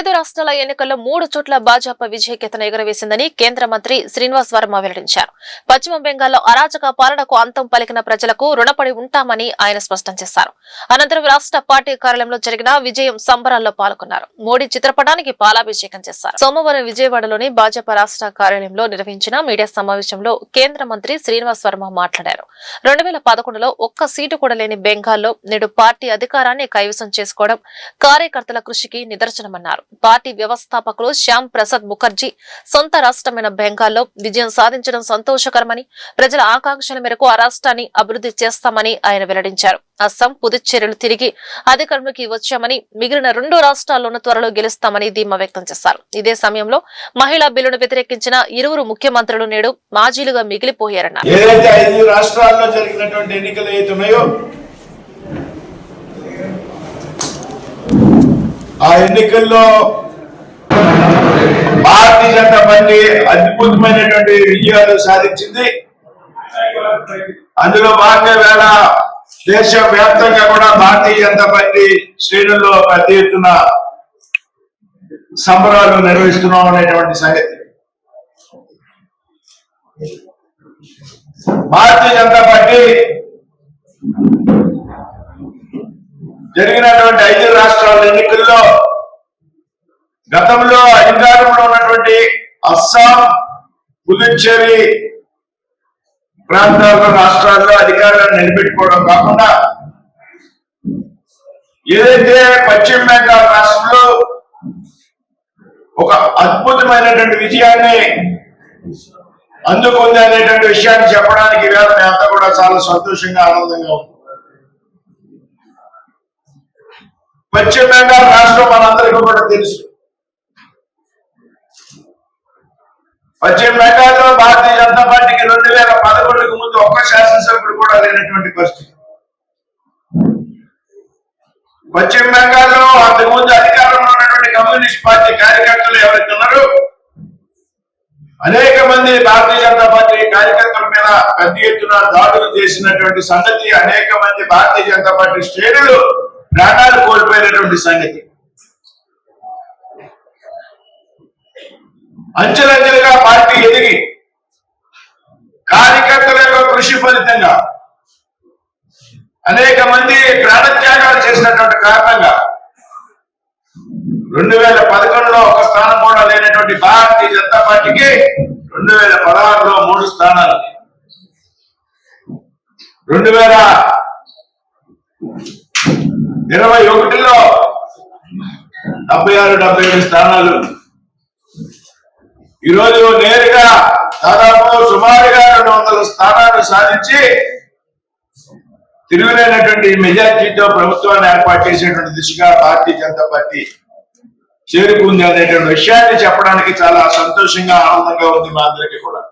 5 రాష్ట్రాల ఎన్నికల్లో 3 చోట్ల భాజపా విజయకేతన ఎగురవేసిందని కేంద్ర మంత్రి శ్రీనివాస్ వర్మ వెల్లడించారు. పశ్చిమ బెంగాల్లో అరాచక పాలనకు అంతం పలికిన ప్రజలకు రుణపడి ఉంటామని ఆయన స్పష్టం చేశారు. అనంతరం రాష్ట్ర పార్టీ కార్యాలయంలో జరిగిన విజయం సంబరాల్లో పాల్గొన్నారు. మోడీ చిత్రపటానికి పాలాభిషేకం చేశారు. సోమవారం విజయవాడలోని భాజపా రాష్ట్ర కార్యాలయంలో నిర్వహించిన మీడియా సమావేశంలో కేంద్ర మంత్రి శ్రీనివాస్ వర్మ మాట్లాడారు. 2011లో ఒక్క సీటు కూడా లేని బెంగాల్లో నేడు పార్టీ అధికారాన్ని కైవసం చేసుకోవడం కార్యకర్తల కృషికి నిదర్శనమన్నారు. పార్టీ వ్యవస్థాపకులు శ్యామ్ ప్రసాద్ ముఖర్జీ సొంత రాష్ట్రమైన బెంగాల్లో విజయం సాధించడం సంతోషకరమని, ప్రజల ఆకాంక్షల మేరకు ఆ రాష్ట్రాన్ని అభివృద్ధి చేస్తామని ఆయన వెల్లడించారు. అస్సాం, పుదుచ్చేరిలు తిరిగి అధికారంలోకి వచ్చామని, మిగిలిన 2 రాష్ట్రాల్లోనూ త్వరలో గెలుస్తామని ధీమా వ్యక్తం చేశారు. ఇదే సమయంలో మహిళా బిల్లును వ్యతిరేకించిన ఇరువురు ముఖ్యమంత్రులు నేడు మాజీలుగా మిగిలిపోయారన్నారు. ఆ ఎన్నికల్లో భారతీయ జనతా పార్టీ అద్భుతమైనటువంటి విజయాలు సాధించింది. అందులో భాగంగా వేళ దేశవ్యాప్తంగా కూడా భారతీయ జనతా పార్టీ శ్రేణుల్లో పెద్ద ఎత్తున సంబరాలు నిర్వహిస్తున్నాం అనేటువంటి సంగతి. భారతీయ జనతా పార్టీ జరిగినటువంటి 5 రాష్ట్రాల ఎన్నికల్లో గతంలో అధికారంలో ఉన్నటువంటి అస్సాం, పుదుచ్చేరి ప్రాంతాల్లో రాష్ట్రాల్లో అధికారాన్ని నిలబెట్టుకోవడం కాకుండా ఏదైతే పశ్చిమ బెంగాల్ రాష్ట్రంలో ఒక అద్భుతమైనటువంటి విజయాన్ని అందుకుంది అనేటువంటి విషయాన్ని చెప్పడానికి వేళ మేమంతా కూడా చాలా సంతోషంగా ఆనందంగా ఉంది. పశ్చిమ బెంగాల్ రాష్ట్రం మనందరికీ కూడా తెలుసు. పశ్చిమ బెంగాల్లో భారతీయ జనతా పార్టీకి 2011కు ముందు ఒక్క శాసనసభ్యుడు కూడా లేనటువంటి పరిస్థితి. పశ్చిమ బెంగాల్లో అంతకుముందు అధికారంలో ఉన్నటువంటి కమ్యూనిస్ట్ పార్టీ కార్యకర్తలు ఎవరైతే ఉన్నారో అనేక మంది భారతీయ జనతా పార్టీ కార్యకర్తల మీద పెద్ద ఎత్తున దాడులు చేసినటువంటి సంగతి, అనేక మంది భారతీయ జనతా పార్టీ శ్రేణులు ప్రాణాలు కోల్పోయినటువంటి సంగతి. అంచెలంచెలుగా పార్టీ ఎదిగి కార్యకర్తల యొక్క కృషి ఫలితంగా అనేక మంది ప్రాణత్యాగాలు చేసినటువంటి కారణంగా 2011లో ఒక స్థానం కూడా లేనటువంటి భారతీయ జనతా పార్టీకి 2016లో 3 స్థానాలు, 2021లో 76-77 స్థానాలు, ఈరోజు నేరుగా దాదాపు సుమారుగా 200 స్థానాలు సాధించి తిరుగులేనటువంటి మెజార్టీతో ప్రభుత్వాన్ని ఏర్పాటు చేసేటువంటి దిశగా భారతీయ జనతా పార్టీ చేరుకుంది అనేటువంటి విషయాన్ని చెప్పడానికి చాలా సంతోషంగా ఆనందంగా ఉంది మా అందరికీ కూడా.